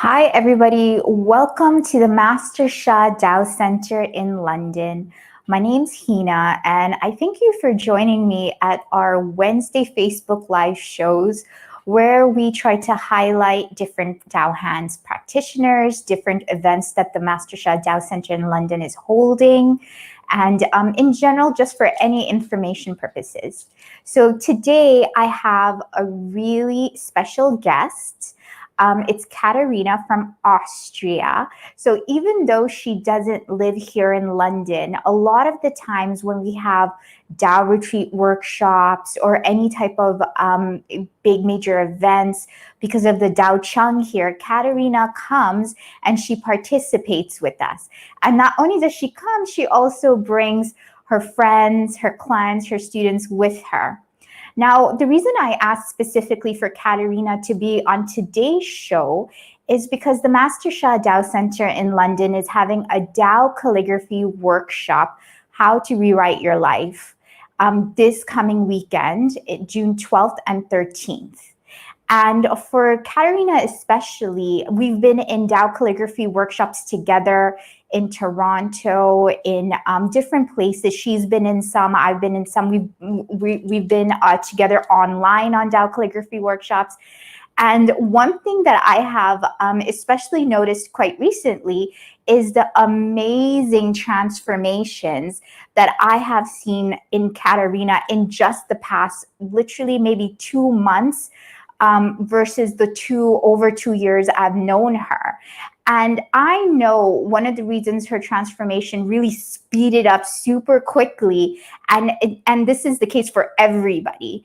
Hi, everybody. Welcome to the Master Sha Tao Centre in London. My name's Hina, and I thank you for joining me at our Wednesday Facebook Live shows where we try to highlight different Tao Hands practitioners, different events that the Master Sha Tao Centre in London is holding, and in general, just for any information purposes. So today I have a really special guest. It's Katarina from Austria. So even though she doesn't live here in London, a lot of the times when we have Tao retreat workshops or any type of big major events, because of the Tao Chang here, Katarina comes and she participates with us. And not only does she come, she also brings her friends, her clients, her students with her. Now, the reason I asked specifically for Katarina to be on today's show is because the Master Sha Tao Centre in London is having a Tao Calligraphy Workshop, How to Rewrite Your Life, this coming weekend, June 12th and 13th. And for Katarina especially, we've been in Tao Calligraphy workshops together in Toronto, in different places. She's been in some, I've been in some. We've been together online on Tao Calligraphy workshops. And one thing that I have especially noticed quite recently is the amazing transformations that I have seen in Katarina in just the past, literally maybe 2 months, versus the over 2 years I've known her. And I know one of the reasons her transformation really speeded up super quickly, and this is the case for everybody,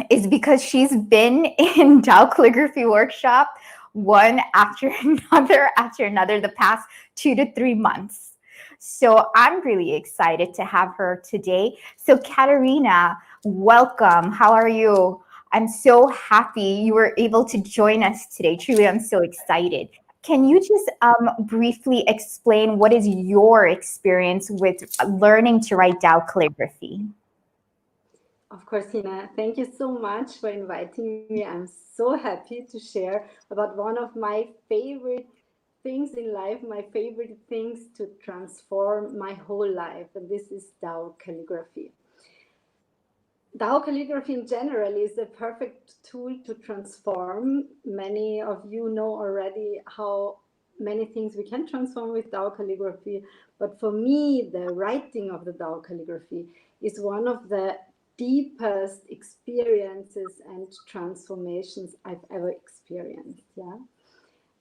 is because she's been in Tao Calligraphy workshop one after another the past 2 to 3 months. So I'm really excited to have her today. So Katarina, welcome. How are you? I'm so happy you were able to join us today. Truly, I'm so excited. Can you just briefly explain what is your experience with learning to write Tao calligraphy? Of course, Hina, thank you so much for inviting me. I'm so happy to share about one of my favorite things in life, my favorite things to transform my whole life, and this is Tao calligraphy. Tao calligraphy in general is a perfect tool to transform. Many of you know already how many things we can transform with Tao calligraphy, but for me, the writing of the Tao calligraphy is one of the deepest experiences and transformations I've ever experienced. Yeah.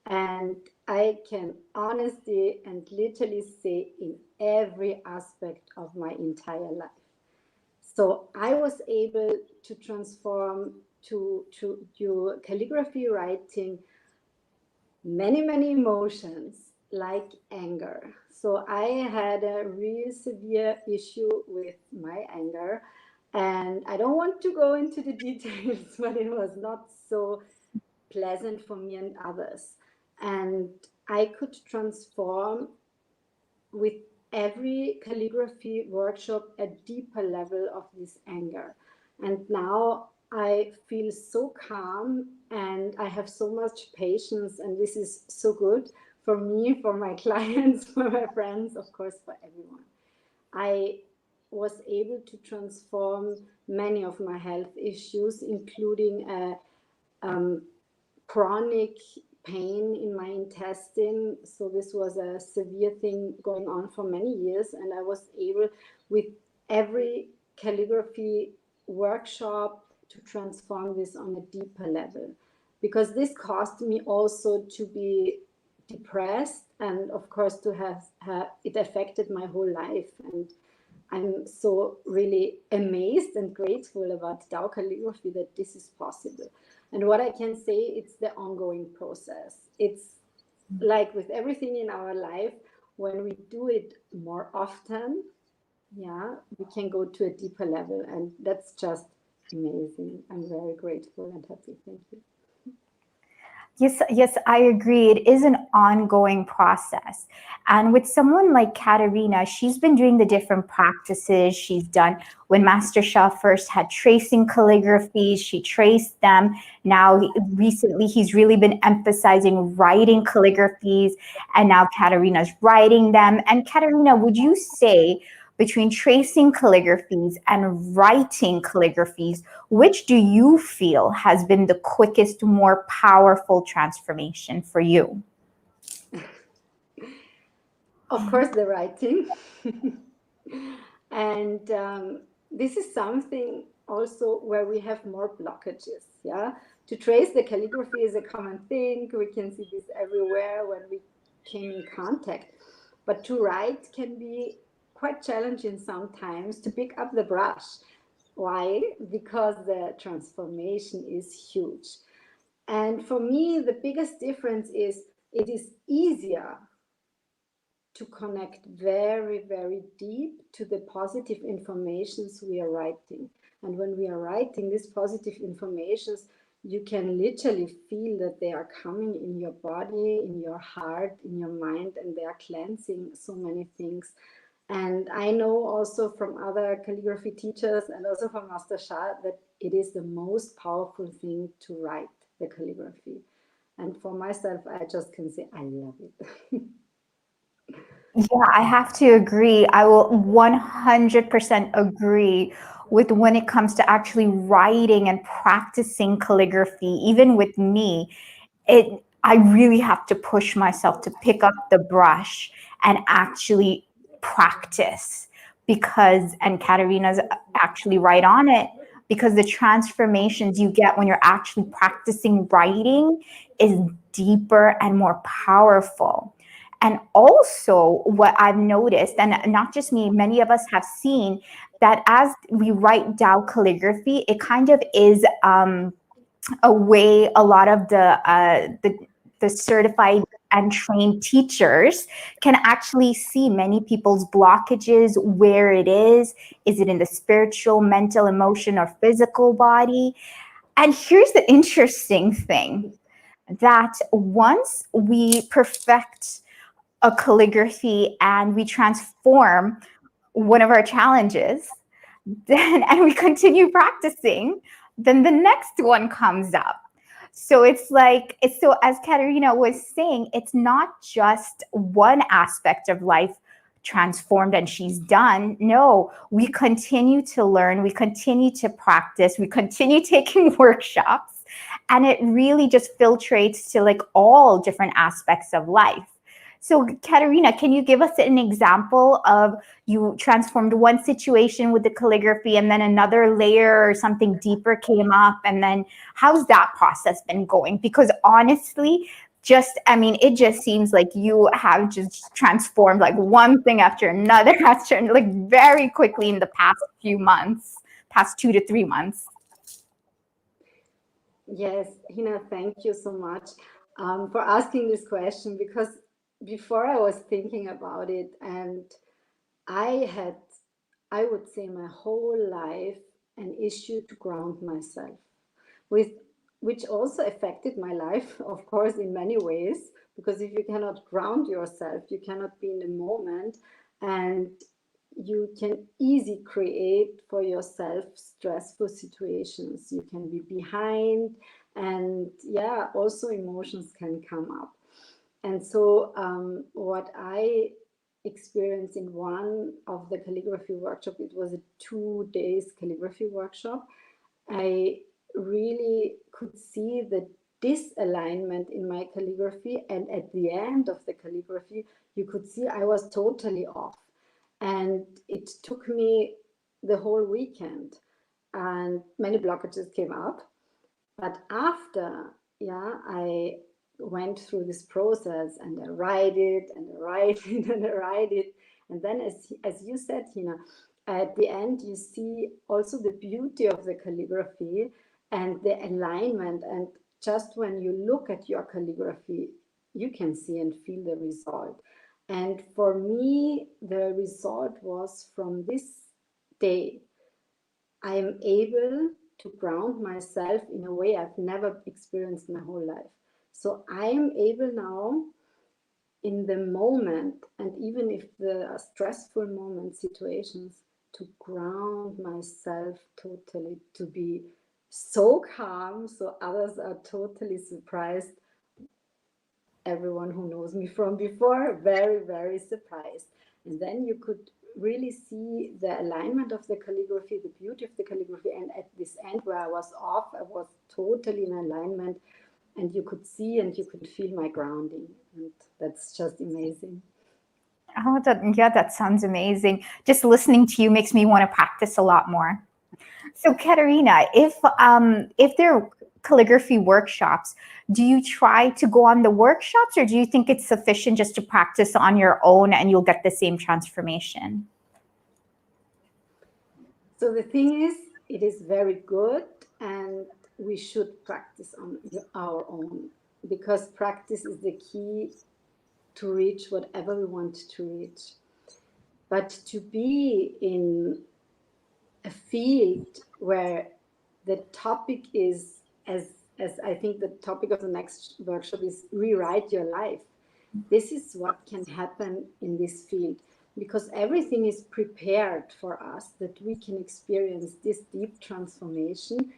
And I can honestly and literally say in every aspect of my entire life. So I was able to transform to calligraphy writing many emotions like anger. So I had a real severe issue with my anger, and I don't want to go into the details, but it was not so pleasant for me and others. And I could transform with every calligraphy workshop a deeper level of this anger. And now I feel so calm and I have so much patience, and this is so good for me, for my clients, for my friends, of course, for everyone. I was able to transform many of my health issues, including a chronic pain in my intestine. So this was a severe thing going on for many years, and I was able with every calligraphy workshop to transform this on a deeper level, because this caused me also to be depressed, and of course to have it affected my whole life. And I'm so really amazed and grateful about Tao calligraphy that this is possible. And what I can say, it's the ongoing process. It's like with everything in our life, when we do it more often, yeah, we can go to a deeper level. And that's just amazing. I'm very grateful and happy. Thank you. Yes, yes, I agree. It is an ongoing process. And with someone like Katarina, she's been doing the different practices she's done. When Master Sha first had tracing calligraphies, she traced them. Now, recently, he's really been emphasizing writing calligraphies, and now Katarina's writing them. And Katarina, would you say between tracing calligraphies and writing calligraphies, which do you feel has been the quickest, more powerful transformation for you? Of course, the writing. And this is something also where we have more blockages. Yeah, to trace the calligraphy is a common thing. We can see this everywhere when we came in contact. But to write can be quite challenging sometimes to pick up the brush. Why? Because the transformation is huge. And for me, the biggest difference is it is easier to connect very, very deep to the positive informations we are writing. And when we are writing these positive informations, you can literally feel that they are coming in your body, in your heart, in your mind, and they are cleansing so many things. And I know also from other calligraphy teachers and also from Master Sha that it is the most powerful thing to write the calligraphy. And for myself, I just can say I love it. Yeah, I have to agree. I will 100% agree with when it comes to actually writing and practicing calligraphy. Even with me, I really have to push myself to pick up the brush and actually practice, because, and Katarina's actually right on it, because the transformations you get when you're actually practicing writing is deeper and more powerful. And also, what I've noticed, and not just me, many of us have seen that as we write Tao calligraphy, it kind of is a way a lot of the certified and trained teachers can actually see many people's blockages, where it is it in the spiritual, mental, emotion, or physical body? And here's the interesting thing, that once we perfect a calligraphy and we transform one of our challenges, then and we continue practicing, then the next one comes up. So it's like, it's so, as Katerina was saying, it's not just one aspect of life transformed and she's done. No, we continue to learn, we continue to practice, we continue taking workshops, and it really just filtrates to like all different aspects of life. So Katerina, can you give us an example of you transformed one situation with the calligraphy and then another layer or something deeper came up, and then how's that process been going? Because honestly, just, I mean, it just seems like you have just transformed like one thing after another after, like, very quickly in the past few months, past 2 to 3 months. Yes, Hina, thank you so much for asking this question, because before I was thinking about it, and I had, I would say, my whole life an issue to ground myself, with which also affected my life, of course, in many ways. Because if you cannot ground yourself, you cannot be in the moment, and you can easily create for yourself stressful situations. You can be behind, and yeah, also emotions can come up. And so, what I experienced in one of the calligraphy workshop, it was a 2 days calligraphy workshop. I really could see the disalignment in my calligraphy, and at the end of the calligraphy, you could see I was totally off. And it took me the whole weekend, and many blockages came up. But after, yeah, I went through this process, and I write it and I write it and I write it. And then, as you said, Tina, at the end, you see also the beauty of the calligraphy and the alignment. And just when you look at your calligraphy, you can see and feel the result. And for me, the result was from this day I am able to ground myself in a way I've never experienced my whole life. So I am able now, in the moment, and even if the stressful moment situations, to ground myself totally, to be so calm so others are totally surprised. Everyone who knows me from before, very, very surprised. And then you could really see the alignment of the calligraphy, the beauty of the calligraphy. And at this end where I was off, I was totally in alignment, and you could see and you could feel my grounding. And that's just amazing. Oh, yeah, that sounds amazing. Just listening to you makes me want to practice a lot more. So, Katarina, if there are calligraphy workshops, do you try to go on the workshops, or do you think it's sufficient just to practice on your own and you'll get the same transformation? So the thing is, it is very good, and we should practice on our own, because practice is the key to reach whatever we want to reach. But to be in a field where the topic is, as I think the topic of the next workshop is, rewrite your life. This is what can happen in this field, because everything is prepared for us that we can experience this deep transformation,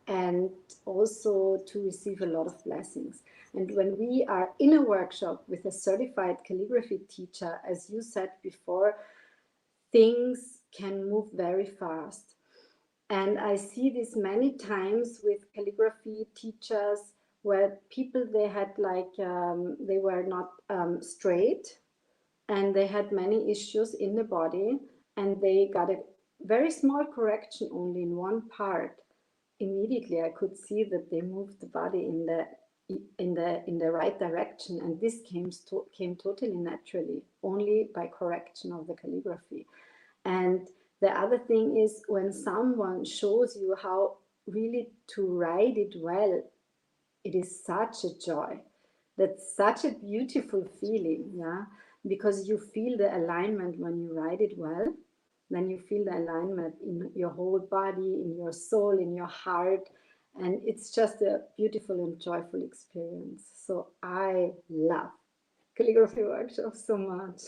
and also to receive a lot of blessings. And when we are in a workshop with a certified calligraphy teacher, as you said before, things can move very fast. And I see this many times with calligraphy teachers, where people, they had like, they were not straight, and they had many issues in the body, and they got a very small correction only in one part. Immediately I could see that they moved the body in the right direction, and this came totally naturally, only by correction of the calligraphy. And the other thing is, when someone shows you how really to write it well, it is such a joy. That's such a beautiful feeling, yeah, because you feel the alignment when you write it well. Then you feel the alignment in your whole body, in your soul, in your heart, and it's just a beautiful and joyful experience. So I love calligraphy workshops so much.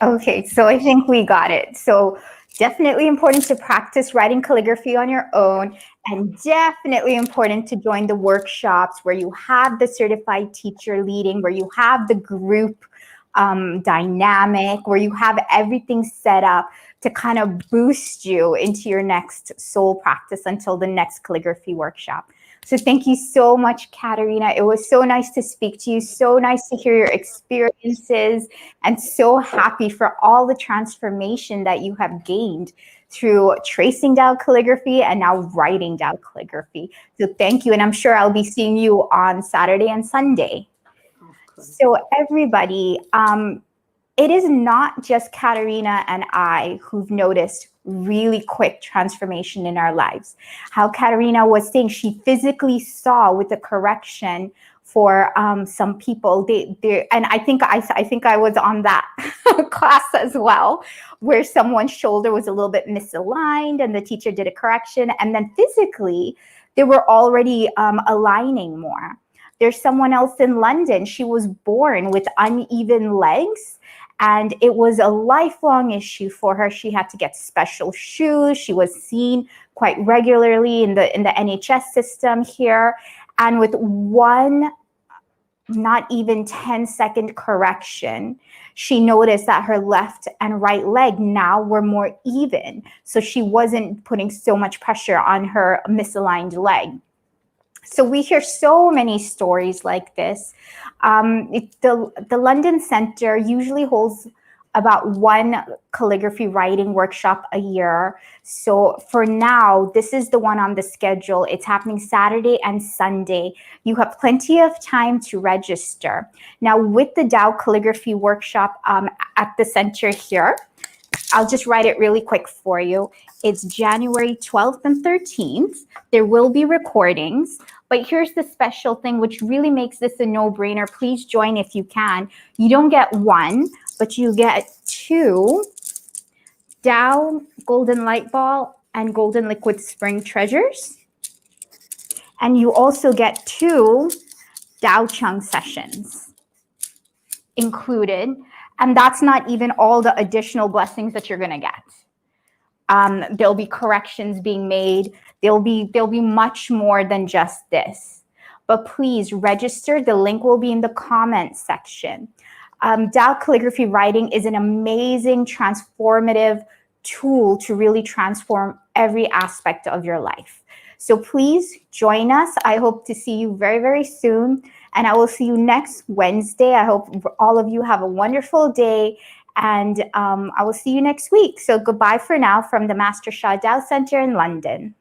Okay, so I think we got it. So definitely important to practice writing calligraphy on your own, and definitely important to join the workshops where you have the certified teacher leading, where you have the group dynamic, where you have everything set up to kind of boost you into your next soul practice until the next calligraphy workshop. So thank you so much, Katarina. It was so nice to speak to you, so nice to hear your experiences, and so happy for all the transformation that you have gained through tracing Tao calligraphy and now writing Tao calligraphy. So thank you, and I'm sure I'll be seeing you on Saturday and Sunday. Of course. So everybody, it is not just Katarina and I who've noticed really quick transformation in our lives. How Katarina was saying, she physically saw with the correction for some people. And I think I was on that class as well, where someone's shoulder was a little bit misaligned, and the teacher did a correction, and then physically they were already aligning more. There's someone else in London. She was born with uneven legs, and it was a lifelong issue for her. She had to get special shoes. She was seen quite regularly in the NHS system here. And with one, not even 10-second correction, she noticed that her left and right leg now were more even. So she wasn't putting so much pressure on her misaligned leg. So we hear so many stories like this. The London Centre usually holds about one calligraphy writing workshop a year. So for now, this is the one on the schedule. It's happening Saturday and Sunday. You have plenty of time to register. Now, with the Tao Calligraphy Workshop at the center here, I'll just write it really quick for you. It's January 12th and 13th. There will be recordings, but here's the special thing which really makes this a no-brainer. Please join if you can. You don't get one, but you get two Tao Golden Light Ball and Golden Liquid Spring Treasures. And you also get two Tao Chang sessions included. And that's not even all the additional blessings that you're going to get. There'll be corrections being made. There'll be much more than just this. But please register. The link will be in the comments section. Tao calligraphy writing is an amazing transformative tool to really transform every aspect of your life. So please join us. I hope to see you very, very soon. And I will see you next Wednesday. I hope all of you have a wonderful day. And I will see you next week. So goodbye for now from the Master Sha Tao Centre in London.